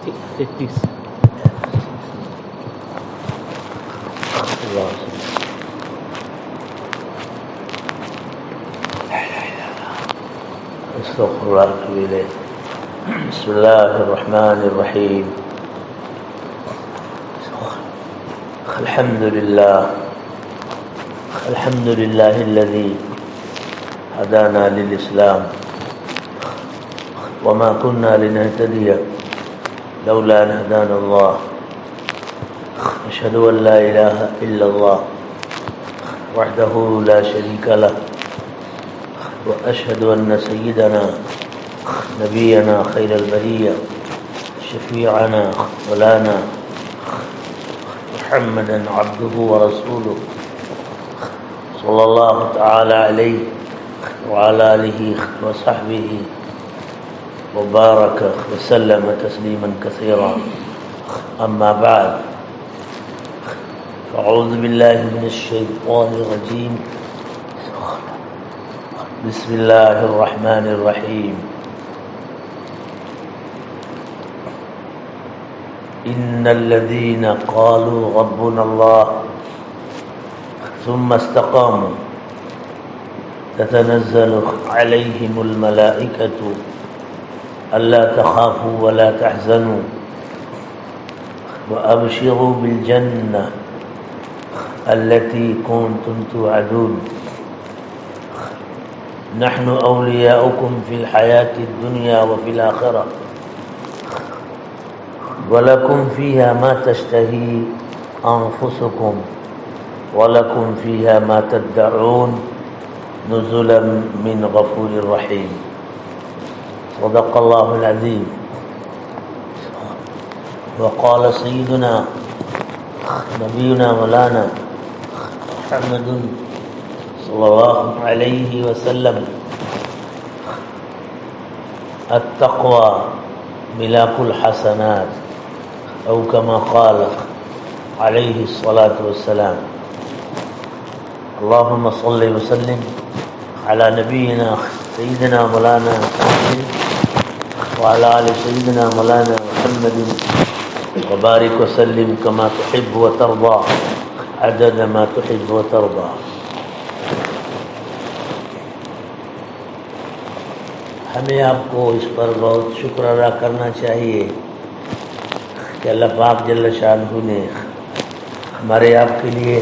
33 استغفر الله واتوب اليه. بسم الله الرحمن الرحيم. الحمد لله الذي هدانا للإسلام وما كنا لنهتدي لولا أن هدانا الله. أشهد أن لا إله إلا الله وحده لا شريك له وأشهد أن سيدنا نبينا خير البرية شفيعنا مولانا محمدا عبده ورسوله صلى الله تعالى عليه وعلى آله وصحبه وبارك وسلم تسليما كثيرا. أما بعد، أعوذ بالله من الشيطان الرجيم. بسم الله الرحمن الرحيم. إن الذين قالوا ربنا الله ثم استقاموا تتنزل عليهم الملائكة ألا تخافوا ولا تحزنوا وأبشروا بالجنة التي كنتم توعدون. نحن أولياؤكم في الحياة الدنيا وفي الآخرة ولكم فيها ما تشتهي أنفسكم ولكم فيها ما تدعون نزلا من غفور رحيم. صدق الله العظيم. وقال سيدنا نبينا مولانا محمد صلى الله عليه وسلم: التقوى ملاك الحسنات، أو كما قال عليه الصلاة والسلام. اللهم صل وسلم على نبينا سيدنا مولانا محمد وعلى آل سيدنا مولانا محمد وبارك وسلم كما تحب وترضى عدد ما تحب وترضى. ہمیں آپ کو اس پر بہت شکر ادا کرنا چاہیے کہ اللہ پاک جل شانہ نے ہمارے آپ کے لیے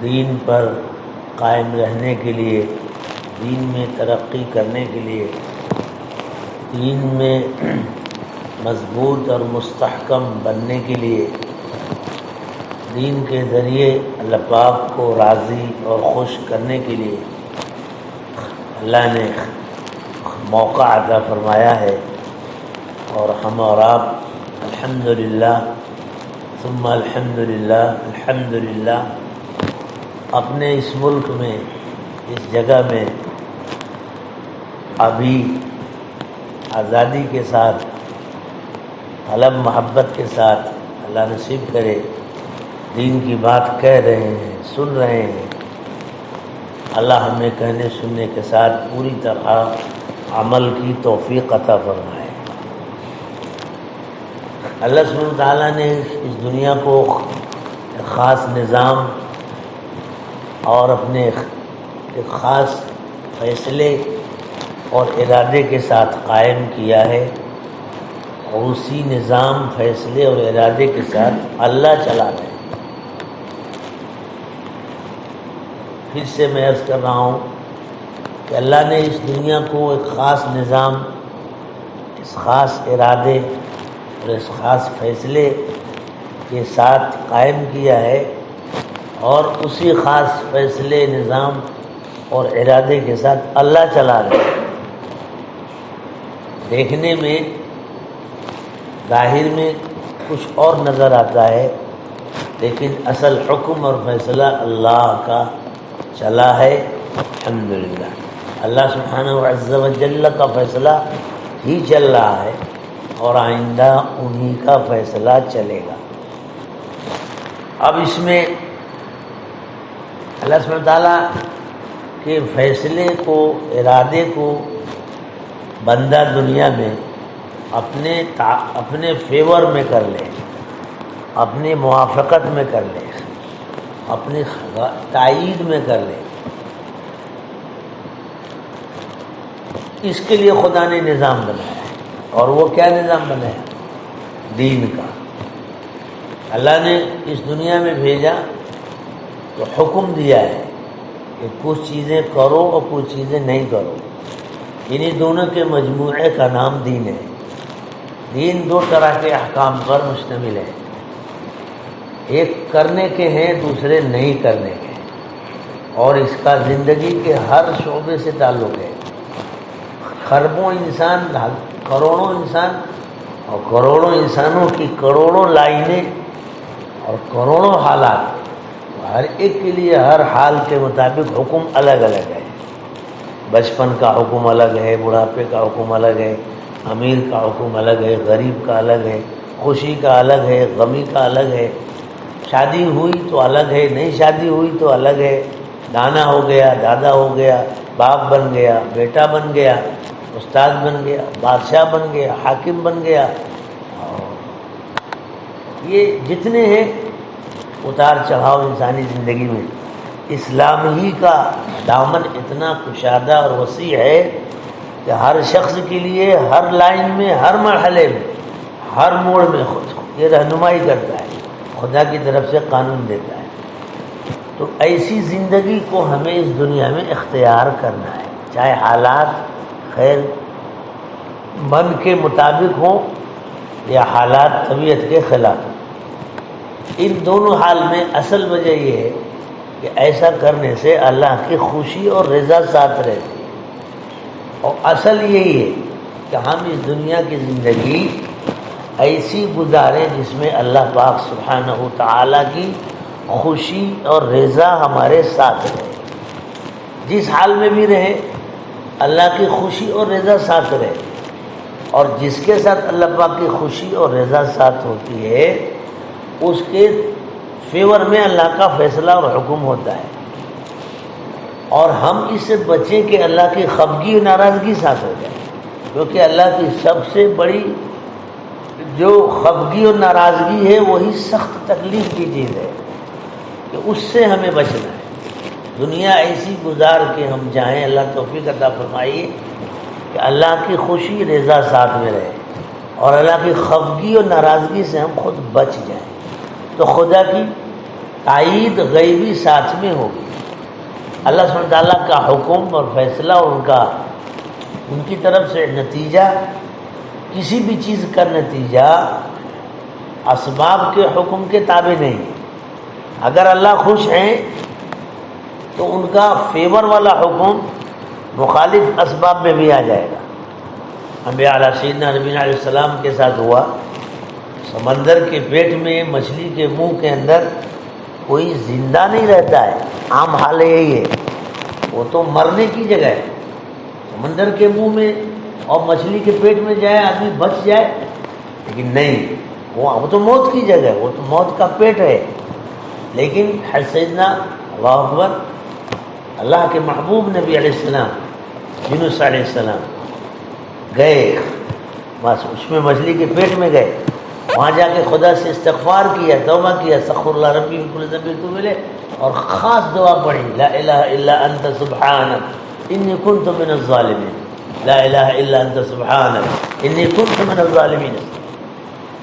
دین پر قائم رہنے کے لیے، دین میں ترقی کرنے کے لیے، دین میں مضبوط اور مستحکم بننے کے لیے، دین کے ذریعے اللہ پاک کو راضی اور خوش کرنے کے لیے اللہ نے موقع عطا فرمایا ہے، اور ہم اور آپ الحمدللہ ثم الحمدللہ الحمدللہ اپنے اس ملک میں، اس جگہ میں ابھی آزادی کے ساتھ، طلب محبت کے ساتھ اللہ نصیب کرے دین کی بات کہہ رہے ہیں، سن رہے ہیں۔ اللہ ہمیں کہنے سننے کے ساتھ پوری طرح عمل کی توفیق عطا فرمائے۔ اللہ سبحانہ وتعالیٰ نے اس دنیا کو ایک خاص نظام اور اپنے ایک خاص فیصلے اور ارادے کے ساتھ قائم کیا ہے، اور اسی نظام، فیصلے اور ارادے کے ساتھ اللہ چلا رہے ہیں۔ پھر سے میں عرض کر رہا ہوں کہ اللہ نے اس دنیا کو ایک خاص نظام، اس خاص ارادے اور اس خاص فیصلے کے ساتھ قائم کیا ہے، اور اسی خاص فیصلے، نظام اور ارادے کے ساتھ اللہ چلا رہے ہیں۔ دیکھنے میں، ظاہر میں کچھ اور نظر آتا ہے، لیکن اصل حکم اور فیصلہ اللہ کا چلا ہے۔ الحمدللہ اللہ سبحانہ عز و جل کا فیصلہ ہی چل رہا ہے، اور آئندہ انہی کا فیصلہ چلے گا۔ اب اس میں اللہ سبحانہ تعالیٰ کے فیصلے کو، ارادے کو بندہ دنیا میں اپنے فیور میں کر لے، اپنی موافقت میں کر لے، اپنی تائید میں کر لے. اس کے لیے خدا نے نظام بنایا ہے. اور وہ کیا نظام بنایا؟ دین کا. اللہ نے اس دنیا میں بھیجا تو حکم دیا ہے کہ کچھ چیزیں کرو اور کچھ چیزیں نہیں کرو. انہیں دونوں کے مجموعے کا نام دین ہے. دین دو طرح کے احکام پر مشتمل ہے، ایک کرنے کے ہیں، دوسرے نہیں کرنے کے، اور اس کا زندگی کے ہر شعبے سے تعلق ہے. خربوں انسان، کروڑوں انسان، اور کروڑوں انسانوں کی کروڑوں لائنیں اور کروڑوں حالات، ہر ایک کے لیے ہر حال کے مطابق حکم الگ الگ ہے. بچپن کا حکم الگ ہے، بڑھاپے کا حکم الگ ہے، امیر کا حکم الگ ہے، غریب کا الگ ہے، خوشی کا الگ ہے، غمی کا الگ ہے. شادی ہوئی تو الگ ہے، نہیں شادی ہوئی تو الگ ہے. نانا ہو گیا، دادا ہو گیا، باپ بن گیا، بیٹا بن گیا، استاد بن گیا، بادشاہ بن گیا، حاکم بن گیا. یہ جتنے ہیں اتار چڑھاؤ انسانی زندگی میں، اسلام ہی کا دامن اتنا کشادہ اور وسیع ہے کہ ہر شخص کے لیے ہر لائن میں، ہر مرحلے میں، ہر موڑ میں خود یہ رہنمائی کرتا ہے، خدا کی طرف سے قانون دیتا ہے. تو ایسی زندگی کو ہمیں اس دنیا میں اختیار کرنا ہے، چاہے حالات خیر من کے مطابق ہوں یا حالات طبیعت کے خلاف. ان دونوں حال میں اصل وجہ یہ ہے کہ ایسا کرنے سے اللہ کی خوشی اور رضا ساتھ رہتی ہے. اور اصل یہی ہے کہ ہم اس دنیا کی زندگی ایسی گزاریں جس میں اللہ پاک سبحانہ و تعالیٰ کی خوشی اور رضا ہمارے ساتھ رہے. جس حال میں بھی رہے اللہ کی خوشی اور رضا ساتھ رہے. اور جس کے ساتھ اللہ پاک کی خوشی اور رضا ساتھ ہوتی ہے اس کے فیور میں اللہ کا فیصلہ اور حکم ہوتا ہے. اور ہم اس سے بچیں کہ اللہ کی خفگی و ناراضگی ساتھ ہو جائے، کیونکہ اللہ کی سب سے بڑی جو خفگی اور ناراضگی ہے وہی سخت تکلیف کی چیز ہے کہ اس سے ہمیں بچنا ہے. دنیا ایسی گزار کے ہم جائیں، اللہ توفیق عطا فرمائیے کہ اللہ کی خوشی رضا ساتھ میں رہے اور اللہ کی خفگی اور ناراضگی سے ہم خود بچ جائیں. تو خدا کی تائید غیبی ساتھ میں ہوگی. اللہ سبحانہ تعالیٰ کا حکم اور فیصلہ اور ان کی طرف سے نتیجہ، کسی بھی چیز کا نتیجہ اسباب کے حکم کے تابع نہیں. اگر اللہ خوش ہیں تو ان کا فیور والا حکم مخالف اسباب میں بھی آ جائے گا. انبیاء علیہ سیدنا نبی علیہ السلام کے ساتھ ہوا، سمندر کے پیٹ میں مچھلی کے منہ کے اندر کوئی زندہ نہیں رہتا ہے. عام حال یہی ہے، وہ تو مرنے کی جگہ ہے. سمندر کے منہ میں اور مچھلی کے پیٹ میں جائے آدمی بچ جائے، لیکن نہیں، وہ تو موت کی جگہ ہے، وہ تو موت کا پیٹ ہے. لیکن سیدنا اللہ اکبر، اللہ کے محبوب نبی علیہ السلام یونس علیہ السلام گئے، بس اس میں مچھلی کے پیٹ میں گئے، وہاں جا کے خدا سے استغفار کیا، توبہ کیا، استغفر اللہ ربی من کل ذنب تو ملے، اور خاص دعا پڑھی، لا الہ الا انت سبحانک انی کنت من الظالمین. لا الہ الا انت سبحانک انی کنت من الظالمین.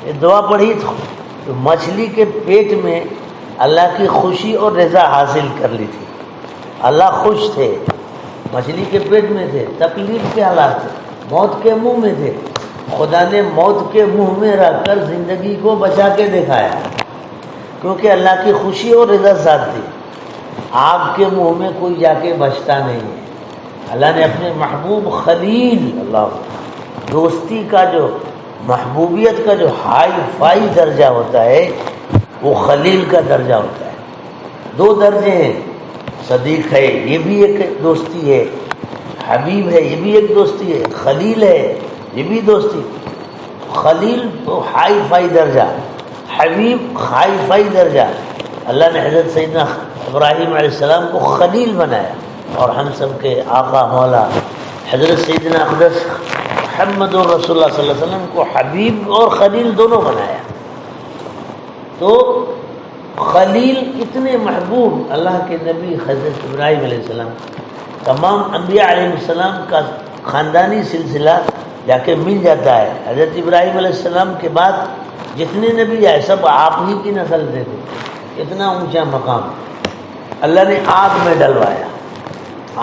یہ دعا پڑھی تو مچھلی کے پیٹ میں اللہ کی خوشی اور رضا حاصل کر لی تھی. اللہ خوش تھے، مچھلی کے پیٹ میں تھے، تکلیف کے حالات تھے، موت کے منہ میں تھے. خدا نے موت کے منہ میں رکھ کر زندگی کو بچا کے دکھایا، کیونکہ اللہ کی خوشی اور رضا ساتھ تھی. آگ کے منہ میں کوئی جا کے بچتا نہیں ہے. اللہ نے اپنے محبوب خلیل، اللہ دوستی کا جو محبوبیت کا جو ہائی فائی درجہ ہوتا ہے وہ خلیل کا درجہ ہوتا ہے. دو درجے ہیں، صدیق ہے یہ بھی ایک دوستی ہے، حبیب ہے یہ بھی ایک دوستی ہے، خلیل ہے یہ بھی دوستی. خلیل تو ہائی فائی درجہ، حبیب ہائی فائی درجہ. اللہ نے حضرت سیدنا ابراہیم علیہ السلام کو خلیل بنایا، اور ہم سب کے آقا مولا حضرت سیدنا اقدس محمد رسول اللہ صلی اللہ علیہ وسلم کو حبیب اور خلیل دونوں بنایا. تو خلیل اتنے محبوب اللہ کے نبی حضرت ابراہیم علیہ السلام، تمام انبیاء علیہ السلام کا خاندانی سلسلہ جا کے مل جاتا ہے. حضرت ابراہیم علیہ السلام کے بعد جتنے نبی آئے سب آپ ہی کی نسل سے تھے. اتنا اونچا مقام اللہ نے آگ میں ڈلوایا.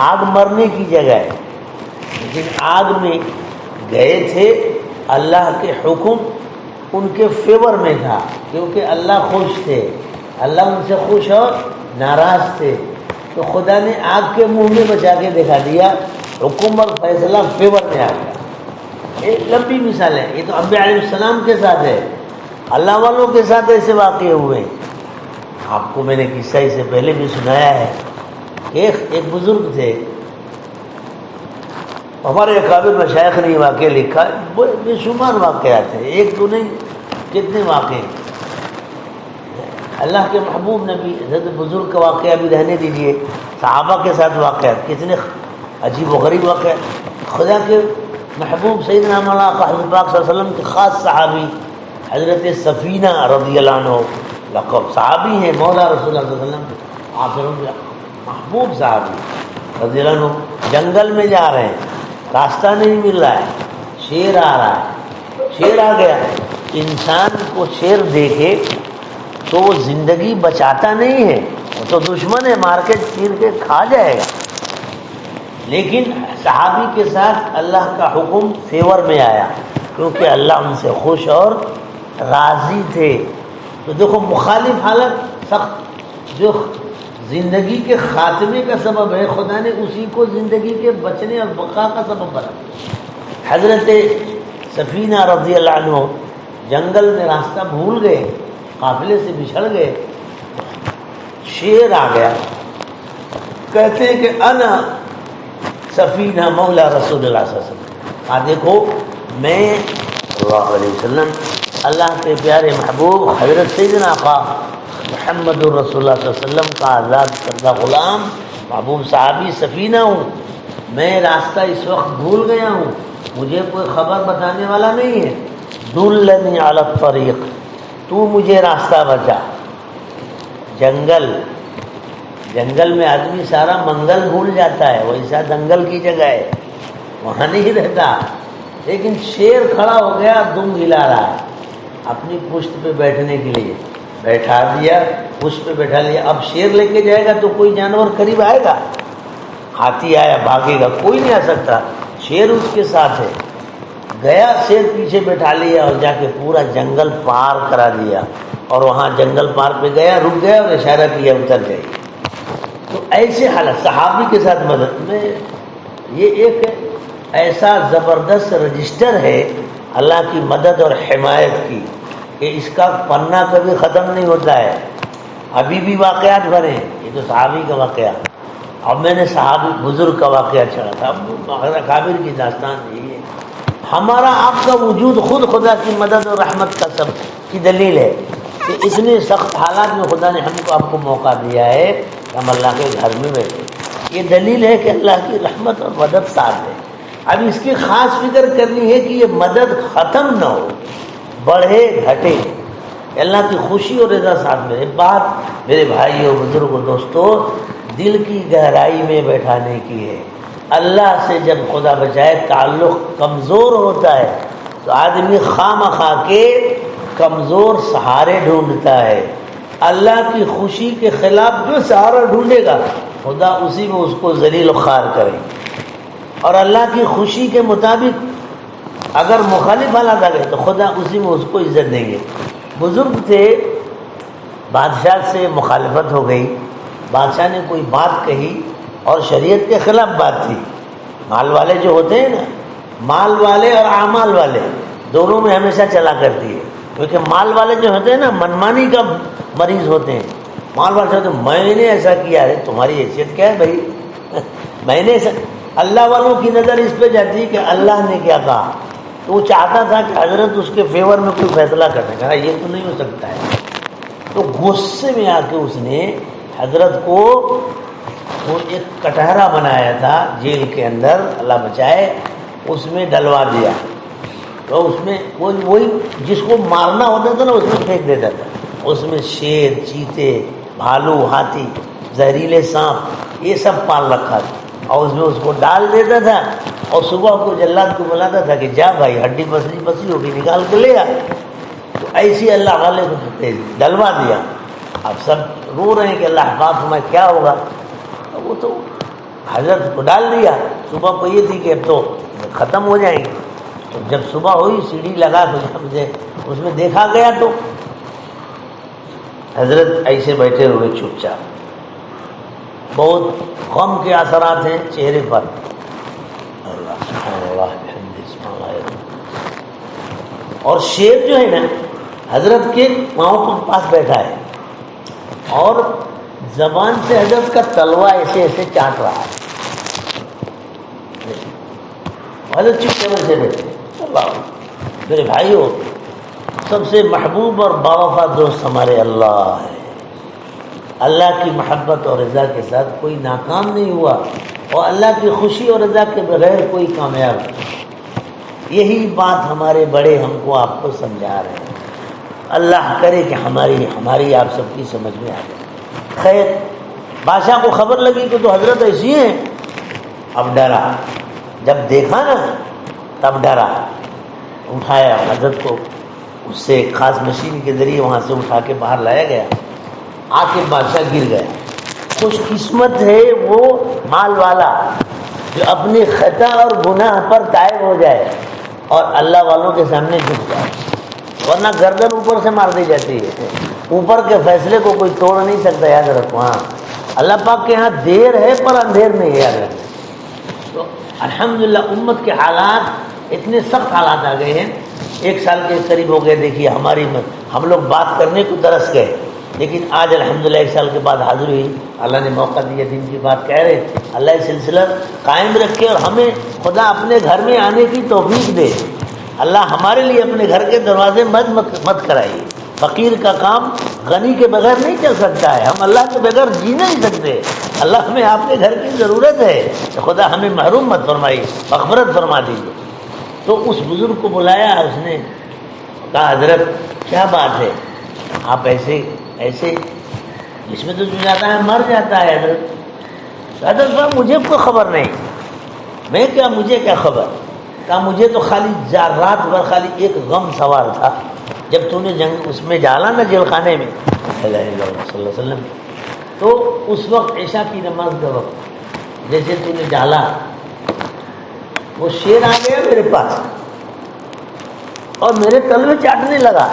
آگ مرنے کی جگہ ہے، لیکن آگ میں گئے تھے. اللہ کے حکم ان کے فیور میں تھا، کیونکہ اللہ خوش تھے، اللہ ان سے خوش اور ناراض تھے. تو خدا نے آگ کے منہ میں بچا کے دکھا دیا، حکم اور فیصلہ فیور میں آ گیا. ایک لمبی مثال ہے. یہ تو انبیاء علیہ السلام کے ساتھ ہے، اللہ والوں کے ساتھ ایسے واقع ہوئے. آپ کو میں نے قصہ اس سے پہلے بھی سنایا ہے. ایک بزرگ تھے، ہمارے اکابر مشائخ نے واقعہ لکھا، بے شمار واقعات ہیں، ایک تو نہیں کتنے واقع. اللہ کے محبوب نبی حضرت بزرگ کا واقعہ بھی رہنے دیجیے، صحابہ کے ساتھ واقعات کتنے عجیب و غریب واقعات. خدا کے محبوب سیدنا مولانا حضرت پاک صلی اللہ علیہ وسلم کے خاص صحابی حضرت سفینہ رضی اللہ عنہ، لقب صحابی ہیں مولا رسول اللہ صلی اللہ علیہ وسلم کے آخروں محبوب صحابی رضی اللہ عنہ. جنگل میں جا رہے ہیں، راستہ نہیں مل رہا ہے، شیر آ رہا ہے. شیر آ گیا. انسان کو شیر دیکھے تو وہ زندگی بچاتا نہیں ہے، وہ تو دشمن ہے، مار کے چیر کے کھا جائے گا. لیکن صحابی کے ساتھ اللہ کا حکم فیور میں آیا، کیونکہ اللہ ان سے خوش اور راضی تھے. تو دیکھو مخالف حالت سخت جو زندگی کے خاتمے کا سبب ہے، خدا نے اسی کو زندگی کے بچنے اور بقا کا سبب بنا. حضرت سفینہ رضی اللہ عنہ جنگل میں راستہ بھول گئے، قافلے سے بچھڑ گئے. شیر آ گیا، کہتے ہیں کہ انا سفینہ مولا رسول اللہ صلی اللہ علیہ وسلم. دیکھو میں صلی اللہ علیہ وسلم اللہ کے پیارے محبوب حضرت سیدنا آقا محمد الرسول اللہ صلی اللہ علیہ وسلم کا آزاد کردہ غلام محبوب صحابی سفینہ ہوں. میں راستہ اس وقت بھول گیا ہوں، مجھے کوئی خبر بتانے والا نہیں ہے. دلنی علی الطریق، تو مجھے راستہ بتا. جنگل میں آدمی سارا منگل بھول جاتا ہے، ویسا دنگل کی جگہ ہے، وہاں نہیں رہتا. لیکن شیر کھڑا ہو گیا، دم ہلا رہا ہے اپنی پشت پہ بیٹھنے کے لیے. بیٹھا دیا، پشت پہ بیٹھا لیا. اب شیر لے کے جائے گا تو کوئی جانور قریب آئے گا؟ ہاتھی آیا بھاگے گا؟ کوئی نہیں آ سکتا. شیر اس کے ساتھ ہے. گیا، شیر پیچھے بیٹھا لیا اور جا کے پورا جنگل پار کرا دیا. اور وہاں جنگل پار پہ گیا، رک گیا اور اشارہ کیا اتر گئے. تو ایسے حالت صحابی کے ساتھ مدد میں، یہ ایک ایسا زبردست رجسٹر ہے اللہ کی مدد اور حمایت کی کہ اس کا پنہ کبھی ختم نہیں ہوتا ہے. ابھی بھی واقعات بھرے ہیں. یہ تو صحابی کا واقعہ. اب میں نے صحابی بزرگ کا واقعہ چھڑا تھا. اب اکابر کی داستان یہی ہے. ہمارا آپ کا وجود خود خدا کی مدد اور رحمت کا سب کی دلیل ہے کہ اتنے سخت حالات میں خدا نے ہم کو آپ کو موقع دیا ہے کہ ہم اللہ کے گھر میں بیٹھے. یہ دلیل ہے کہ اللہ کی رحمت اور مدد ساتھ ہے. اب اس کی خاص فکر کرنی ہے کہ یہ مدد ختم نہ ہو، بڑھے گھٹے. اللہ کی خوشی اور رضا ساتھ میرے بات میرے بھائیوں بزرگوں دوستوں دل کی گہرائی میں بیٹھانے کی ہے. اللہ سے جب خدا بچائے تعلق کمزور ہوتا ہے تو آدمی خواہ مخواہ کے کمزور سہارے ڈھونڈتا ہے. اللہ کی خوشی کے خلاف جو سہارا ڈھونڈے گا خدا اسی میں اس کو ذلیل و خوار کرے. اور اللہ کی خوشی کے مطابق اگر مخالف حالات آ گئے تو خدا اسی میں اس کو عزت دیں گے. بزرگ تھے، بادشاہ سے مخالفت ہو گئی. بادشاہ نے کوئی بات کہی اور شریعت کے خلاف بات تھی. مال والے جو ہوتے ہیں نا، مال والے اور اعمال والے دونوں میں ہمیشہ چلا کرتی ہے. کیونکہ مال والے جو ہوتے ہیں نا منمانی کا مریض ہوتے ہیں. مال والے ہوتے ہیں میں نے ایسا کیا ہے، تمہاری حیثیت کیا ہے بھائی؟ میں نے ایسا. اللہ والوں کی نظر اس پہ جاتی ہے کہ اللہ نے کیا کہا. تو وہ چاہتا تھا کہ حضرت اس کے فیور میں کوئی فیصلہ کرنے کا، یہ تو نہیں ہو سکتا ہے. تو غصے میں آ کے اس نے حضرت کو وہ ایک کٹہرا بنایا تھا جیل کے اندر، اللہ بچائے. اس میں ڈلوا دیا، تو اس میں وہی جس کو مارنا ہوتا تھا نا اس میں پھینک دیتا تھا. اس میں شیر، چیتے، بھالو، ہاتھی، زہریلے سانپ یہ سب پال رکھا تھا، اور اس میں اس کو ڈال دیتا تھا. اور صبح کو جلاد کو بلاتا تھا کہ جا بھائی ہڈی پسلی ہوگی نکال کے لے آ. تو ایسی اللہ والے کو ڈلوا دیا. اب سب رو رہے ہیں کہ اللہ حفاظ میں کیا ہوگا. وہ تو حضرت کو ڈال دیا. صبح کو یہ تھی کہ اب تو ختم ہو جائیں گے. تو جب صبح ہوئی سیڑھی لگا تو جب اس میں دیکھا گیا تو حضرت ایسے بیٹھے ہوئے چپ چاپ، بہت غم کے اثرات ہیں چہرے پر. اللہ سبحان اللہ بحمدہ سبحان اللہ. اور شیر جو ہے نا حضرت کے پاؤں کے پاس بیٹھا ہے اور زبان سے حضرت کا تلوا ایسے ایسے چاٹ رہا ہے. حضرت چپ سے بیٹھے. اللہ میرے بھائیوں، سب سے محبوب اور باوفا دوست ہمارے اللہ ہے. اللہ کی محبت اور رضا کے ساتھ کوئی ناکام نہیں ہوا، اور اللہ کی خوشی اور رضا کے بغیر کوئی کامیاب نہیں. یہی بات ہمارے بڑے ہم کو آپ کو سمجھا رہے ہیں. اللہ کرے کہ ہماری آپ سب کی سمجھ میں آ جائے. خیر، بادشاہ کو خبر لگی کہ تو حضرت ایسی ہیں. اب ڈرا، جب دیکھا نا تب ڈرا. اٹھایا حضرت کو، اس سے ایک خاص مشین کے ذریعے وہاں سے اٹھا کے باہر لایا گیا. آ کے بادشاہ گر گیا. خوش قسمت ہے وہ مال والا جو اپنے خطا اور گناہ پر تائب ہو جائے اور اللہ والوں کے سامنے جھک جائے، ورنہ گردن اوپر سے مار دی جاتی ہے. اوپر کے فیصلے کو کوئی توڑ نہیں سکتا. یاد رکھو. ہاں، اللہ پاک کے یہاں دیر ہے پر اندھیر نہیں ہے. یاد رکھو. تو الحمدللہ امت کے حالات اتنے سخت حالات آ گئے ہیں. 1 سال کے قریب ہو گئے. دیکھیے ہم لوگ بات کرنے کو ترس گئے، لیکن آج الحمدللہ 1 سال کے بعد حاضر ہوئی. اللہ نے موقع دیا، دین کی بات کہہ رہے. اللہ یہ سلسلہ قائم رکھے اور ہمیں خدا اپنے گھر میں آنے کی توفیق دے. اللہ ہمارے لیے اپنے گھر کے دروازے مت کرائیے. فقیر کا کام غنی کے بغیر نہیں چل سکتا ہے. ہم اللہ کے بغیر جی نہیں سکتے. اللہ ہمیں آپ کے گھر کی ضرورت ہے. خدا ہمیں محروم مت فرمائیے، مغفرت فرما دیجیے. تو اس بزرگ کو بلایا. اس نے کہا حضرت کیا بات ہے، آپ ایسے جس میں تو جاتا ہے مر جاتا ہے. حضرت صاحب مجھے کوئی خبر نہیں. میں کیا، مجھے کیا خبر. کہا مجھے تو خالی رات بھر خالی ایک غم سوار تھا. جب تو نے جنگ اس میں ڈالا نا جیل خانے میں صلی اللہ علیہ وسلم، تو اس وقت عشاء کی نماز کا وقت جیسے تو نے ڈالا، وہ شیر آ گیا میرے پاس اور میرے تلوے چاٹنے لگا.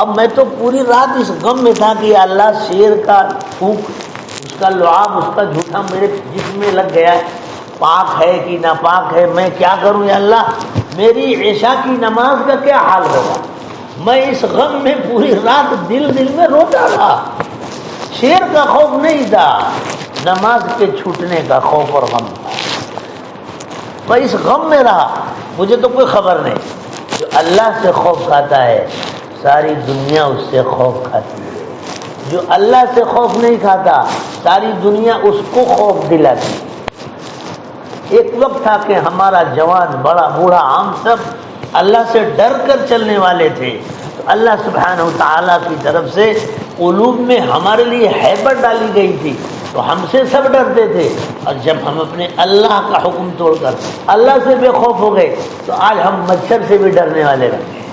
اب میں تو پوری رات اس غم میں تھا کہ اللہ شیر کا پھونک، اس کا لعاب، اس کا جھوٹا میرے جسم میں لگ گیا. پاک ہے کہ ناپاک ہے، میں کیا کروں یا اللہ. میری عشاء کی نماز کا کیا حال ہوگا. میں اس غم میں پوری رات دل میں روتا رہا. شیر کا خوف نہیں تھا، نماز کے چھوٹنے کا خوف اور غم تھا. میں اس غم میں رہا. مجھے تو کوئی خبر نہیں. جو اللہ سے خوف کھاتا ہے ساری دنیا اس سے خوف کھاتی ہے. جو اللہ سے خوف نہیں کھاتا ساری دنیا اس کو خوف دلاتی. ایک وقت تھا کہ ہمارا جوان، بڑا، بوڑھا، ہم سب اللہ سے ڈر کر چلنے والے تھے. تو اللہ سبحانہ و تعالیٰ کی طرف سے قلوب میں ہمارے لیے ہیبت ڈالی گئی تھی، تو ہم سے سب ڈرتے تھے. اور جب ہم اپنے اللہ کا حکم توڑ کر اللہ سے بے خوف ہو گئے تو آج ہم مچھر سے بھی ڈرنے والے بن گئے،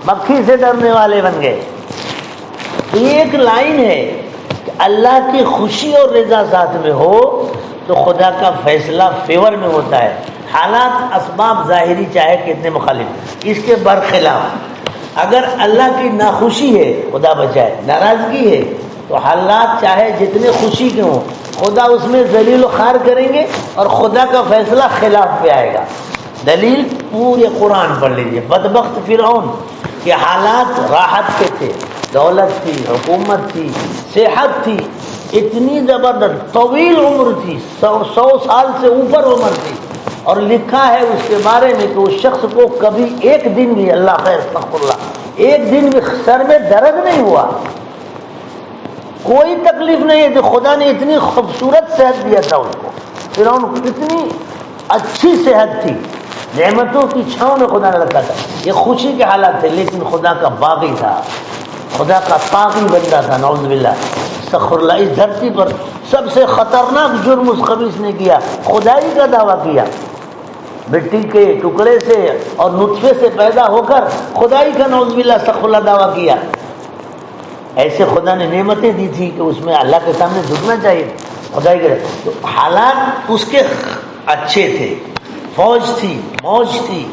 مکھی سے ڈرنے والے بن گئے. تو یہ ایک لائن ہے کہ اللہ کی خوشی اور رضا ساتھ میں ہو تو خدا کا فیصلہ فیور میں ہوتا ہے. حالات، اسباب ظاہری چاہے کتنے مخالف، اس کے برخلاف اگر اللہ کی ناخوشی ہے، خدا بچائے، ناراضگی ہے، تو حالات چاہے جتنے خوشی کے ہوں خدا اس میں ذلیل و خوار کریں گے اور خدا کا فیصلہ خلاف پہ آئے گا. دلیل پورے قرآن پڑھ لیجیے. بدبخت فرعون کے حالات راحت کے تھے، دولت تھی، حکومت تھی، صحت تھی، اتنی زبردست، طویل عمر تھی، 100 سال سے اوپر عمر تھی. اور لکھا ہے اس کے بارے میں کہ اس شخص کو کبھی ایک دن بھی، اللہ خیر استغفر اللہ، ایک دن بھی سر میں درد نہیں ہوا، کوئی تکلیف نہیں ہے. کہ خدا نے اتنی خوبصورت صحت دیا تھا اس کو. فرعون کتنی اچھی صحت تھی، نعمتوں کی چھاؤں میں خدا نے رکھا تھا، یہ خوشی کے حالات تھے، لیکن خدا کا باغی تھا، خدا کا طاغی بندہ تھا، نعوذ باللہ استغفر اللہ۔ اس دھرتی پر سب سے خطرناک جرم اس خبیث نے کیا، خدائی کا دعویٰ کیا، مٹی کے ٹکڑے سے اور نطفے سے پیدا ہو کر خدائی کا نعوذ باللہ استغفر اللہ دعویٰ کیا۔ ایسے خدا نے نعمتیں دی تھی کہ اس میں اللہ کے سامنے جھکنا چاہیے، خدائی کے، تو حالات اس کے اچھے تھے، فوج تھی، موج تھی،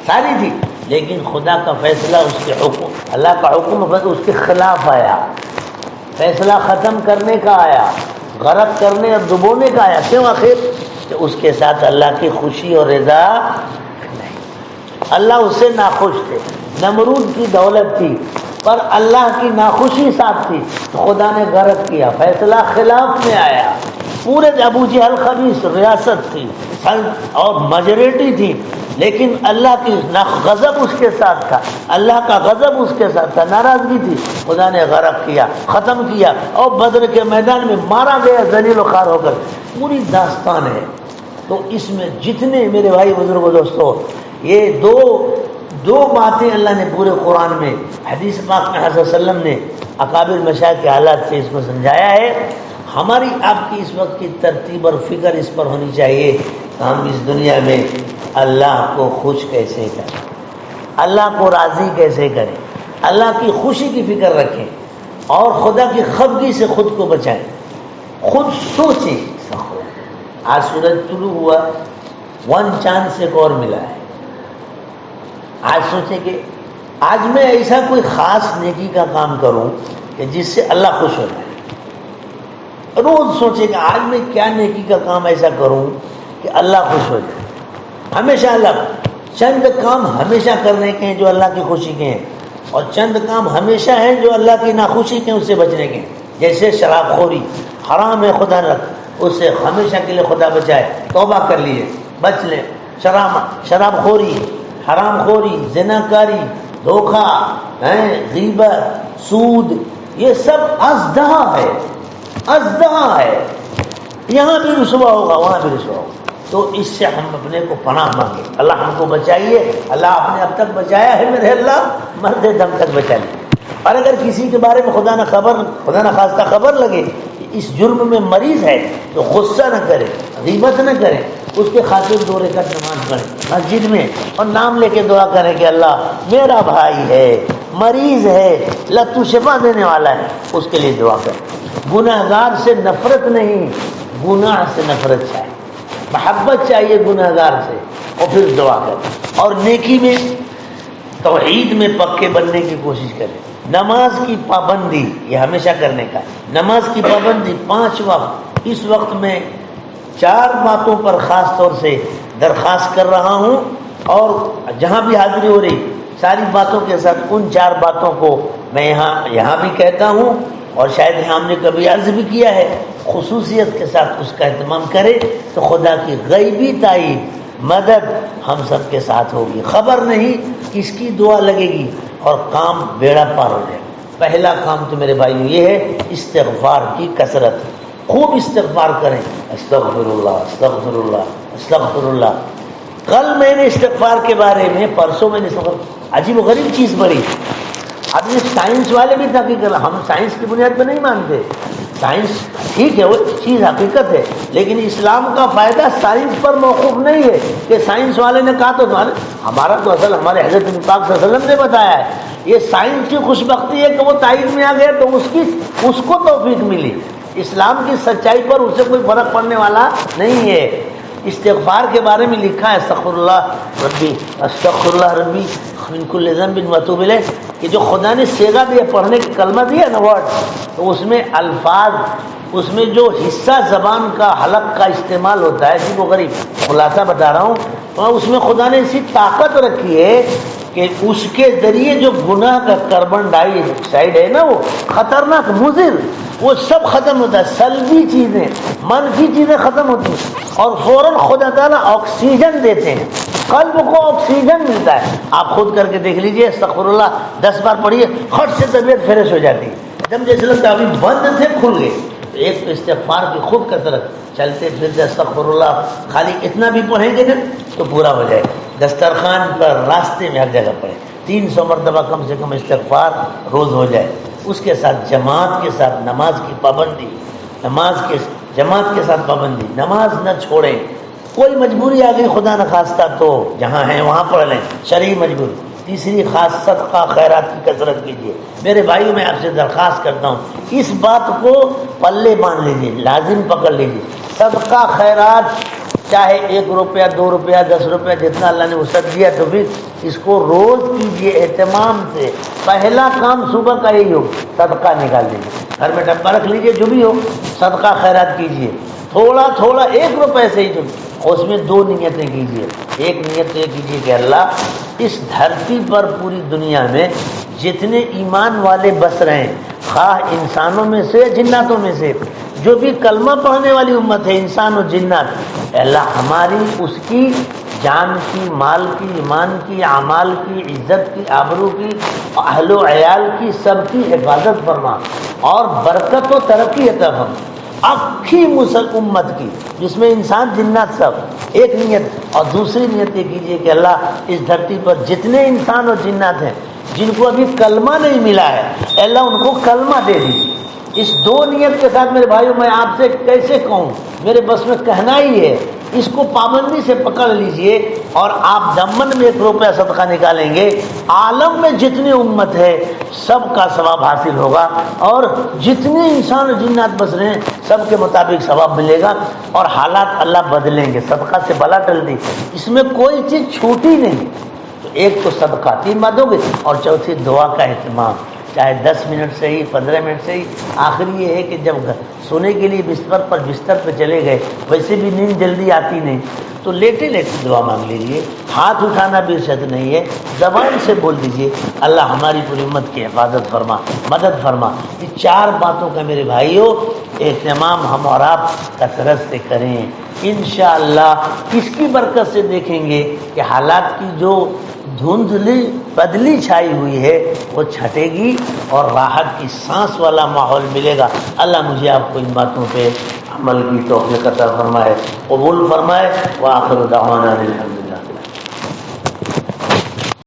ساری تھی، لیکن خدا کا فیصلہ، اس کے حکم، اللہ کا حکم اس کے خلاف آیا، فیصلہ ختم کرنے کا آیا، غرق کرنے اور ڈبونے کا آیا۔ کیوں آخر؟ کہ اس کے ساتھ اللہ کی خوشی اور رضا نہیں، اللہ اس سے ناخوش تھے۔ نمرود کی دولت تھی پر اللہ کی ناخوشی ساتھ تھی، تو خدا نے غرق کیا، فیصلہ خلاف میں آیا۔ پورے ابو جہل خبیث ریاست تھی اور میجورٹی تھی، لیکن اللہ کی غضب اس کے ساتھ تھا، اللہ کا غضب اس کے ساتھ تھا، ناراضگی تھی، خدا نے غرق کیا، ختم کیا، اور بدر کے میدان میں مارا گیا ذلیل و خوار ہو کر۔ پوری داستان ہے۔ تو اس میں جتنے میرے بھائی بزرگوں دوستو، یہ دو باتیں اللہ نے پورے قرآن میں، حدیث پاک میں حضرت صلی اللہ علیہ وسلم نے اکابر مشائخ کے حالات سے اس کو سمجھایا ہے۔ ہماری آپ کی اس وقت کی ترتیب اور فکر اس پر ہونی چاہیے کہ ہم اس دنیا میں اللہ کو خوش کیسے کریں، اللہ کو راضی کیسے کریں، اللہ کی خوشی کی فکر رکھیں اور خدا کی خفگی سے خود کو بچائیں۔ خود سوچیں، آج سورج طلوع ہوا، ون چاند سے ایک اور ملا ہے، آج سوچیں کہ آج میں ایسا کوئی خاص نیکی کا کام کروں کہ جس سے اللہ خوش ہو جائے۔ روز سوچیں کہ آج میں کیا نیکی کا کام ایسا کروں کہ اللہ خوش ہو جائے۔ ہمیشہ اللہ، چند کام ہمیشہ کرنے کے ہیں جو اللہ کی خوشی کے ہیں، اور چند کام ہمیشہ ہیں جو اللہ کی ناخوشی کے ہیں، اس سے بچنے کے ہیں۔ جیسے شراب خوری حرام ہے، خدا رکھ، اس سے ہمیشہ کے لیے خدا بچائے، توبہ کر لیجیے، بچ لیں۔ شراب خوری، حرام خوری، زنا کاری، دھوکہ، غیبت، سود، یہ سب ازدہا ہے، ازدہا ہے، یہاں بھی رسوا ہوگا، وہاں بھی رسوا ہوگا۔ تو اس سے ہم اپنے کو پناہ مانگے، اللہ ہم کو بچائیے، اللہ آپ نے اب تک بچایا ہے میرے اللہ، مرتے دم تک بچا لیں۔ اور اگر کسی کے بارے میں خدا نہ خواستہ خبر لگے کہ اس جرم میں مریض ہے تو غصہ نہ کرے، غیبت نہ کرے، اس کے خاطر 2 رکعت نماز پڑھیں مسجد میں اور نام لے کے دعا کریں کہ اللہ میرا بھائی ہے، مریض ہے، اللہ تو شفا دینے والا ہے، اس کے لیے دعا کریں۔ گناہگار سے نفرت نہیں، گناہ سے نفرت چاہیے، محبت چاہیے گناہگار سے، اور پھر دعا کریں۔ اور نیکی میں، توحید میں پکے بننے کی کوشش کریں۔ نماز کی پابندی، یہ ہمیشہ کرنے کا، نماز کی پابندی 5 وقت۔ اس وقت میں 4 باتوں پر خاص طور سے درخواست کر رہا ہوں، اور جہاں بھی حاضری ہو رہی ساری باتوں کے ساتھ ان 4 باتوں کو میں یہاں بھی کہتا ہوں، اور شاید ہم نے کبھی عرض بھی کیا ہے، خصوصیت کے ساتھ اس کا اہتمام کرے تو خدا کی غیبی تائید، مدد ہم سب کے ساتھ ہوگی، خبر نہیں کس کی دعا لگے گی اور کام بیڑا پار ہو جائے گا۔ پہلا کام تو میرے بھائیو یہ ہے استغفار کی کثرت، خوب استغفار کریں، استغفر اللہ استغفر اللہ استغفر اللہ۔ کل میں نے استغفار کے بارے میں، پرسوں میں نے عجیب و غریب چیز پڑھی۔ اب یہ سائنس والے بھی تحقیق کر، ہم سائنس کی بنیاد پہ نہیں مانتے، سائنس ٹھیک ہے، وہ چیز حقیقت ہے، لیکن اسلام کا فائدہ سائنس پر موقوف نہیں ہے کہ سائنس والے نے کہا تو ہمارا تو اصل ہمارے حضرت نبی پاک صلی اللہ علیہ وسلم نے بتایا ہے۔ یہ سائنس کی خوش بختی ہے کہ وہ تائید میں آ گیا تو اس کو توفیق ملی، اسلام کی سچائی پر اس سے کوئی فرق پڑنے والا نہیں ہے۔ استغفار کے بارے میں لکھا ہے استغفر اللہ ربی من کل ذنب واتوب الیہ، کہ جو خدا نے صیغہ دیا، پڑھنے کی کلمہ دیا نا ورڈ، تو اس میں الفاظ، اس میں جو حصہ زبان کا حلق کا استعمال ہوتا ہے، جی وہ غریب خلاصہ بتا رہا ہوں، تو اس میں خدا نے ایسی طاقت رکھی ہے کہ اس کے ذریعے جو گناہ کا کاربن ڈائی آکسائڈ ہے نا، وہ خطرناک مضر، وہ سب ختم ہوتا ہے، سلبی چیزیں، منفی چیزیں ختم ہوتی ہیں، اور فوراً خدا تعالیٰ آکسیجن دیتے ہیں، قلب کو آکسیجن ملتا ہے۔ آپ خود کر کے دیکھ لیجئے، استغفر اللہ 10 بار پڑھیے، خٹ سے طبیعت فریش ہو جاتی ہے، جب جیسے لگتا ہے ابھی بند تھے کھل گئے، ایک تو استغفار کی خوب کثرت، چلتے پھرتے استغفر اللہ خالی اتنا بھی پڑھیں گے نا تو پورا ہو جائے. دسترخوان پر، راستے میں، ہر جگہ پڑھیں. 300 مرتبہ کم سے کم استغفار روز ہو جائے. اس کے ساتھ جماعت کے ساتھ نماز کی پابندی، جماعت کے ساتھ پابندی، نماز نہ چھوڑیں. کوئی مجبوری آ گئی خدا نخواستہ تو جہاں ہیں وہاں پڑھ لیں، شرعی مجبوری. تیسری خاص صدقہ خیرات کی کثرت کیجیے. میرے بھائیوں میں آپ سے درخواست کرتا ہوں اس بات کو پلے باندھ لیجیے، لازم پکڑ لیجیے. صدقہ خیرات چاہے 1 روپیہ 2 روپیہ 10 روپیہ جتنا اللہ نے وسعت دیا تو پھر اس کو روز کیجیے اہتمام سے. پہلا کام صبح کا یہی ہو، صدقہ نکال دیجیے، گھر میں ڈبہ رکھ لیجیے، جو بھی ہو صدقہ خیرات کیجیے. تھوڑا تھوڑا 1 روپے سے ہی اس میں 2 نیتیں کیجیے. ایک نیت یہ کیجیے کہ اللہ اس دھرتی پر پوری دنیا میں جتنے ایمان والے بس رہے ہیں، خواہ انسانوں میں سے جناتوں میں سے، جو بھی کلمہ پڑھنے والی امت ہے، انسان و جنات، اللہ ہماری اس کی جان کی، مال کی، ایمان کی، اعمال کی، عزت کی، آبرو کی، اہل و عیال کی، سب کی حفاظت فرما اور برکت و ترقی عطا فرما. اکھی امت کی جس میں انسان جنات سب. ایک نیت. اور دوسری نیت یہ کیجیے کہ اللہ اس دھرتی پر جتنے انسان اور جنات ہیں جن کو ابھی کلمہ نہیں ملا ہے، اللہ ان کو کلمہ دے دیجیے. اس 2 نیت کے ساتھ میرے بھائیوں میں آپ سے کیسے کہوں، میرے بس میں کہنا ہی ہے. اس کو پابندی سے پکڑ لیجئے اور آپ دمن میں 1 روپیہ صدقہ نکالیں گے، عالم میں جتنی امت ہے سب کا ثواب حاصل ہوگا اور جتنے انسان و جنات بس رہے ہیں سب کے مطابق ثواب ملے گا اور حالات اللہ بدلیں گے. صدقہ سے بلا ٹل دی، اس میں کوئی چیز چھوٹی نہیں. تو ایک تو صدقہ 3 باتوں گے اور چوتھی دعا کا اہتمام، چاہے 10 منٹ سے ہی 15 منٹ سے ہی. آخری یہ ہے کہ جب سونے کے لیے بستر پہ چلے گئے، ویسے بھی نیند جلدی آتی نہیں تو لیٹے لیٹے دعا مانگ لیجیے. ہاتھ اٹھانا بھی شرط نہیں ہے، زبان سے بول دیجیے اللہ ہماری پوری امت کی حفاظت فرما، مدد فرما. یہ 4 باتوں کا میرے بھائیوں اہتمام ہم اور آپ کثرت سے کریں. انشاءاللہ اس کی برکت سے دیکھیں گے کہ حالات کی جو دھندلی بدلی چھائی ہوئی ہے وہ چھٹے گی اور راحت کی سانس والا ماحول ملے گا. اللہ مجھے آپ کو ان باتوں پہ عمل کی توفیق عطا فرمائے، قبول فرمائے. وآخر دعوانا الحمدللہ.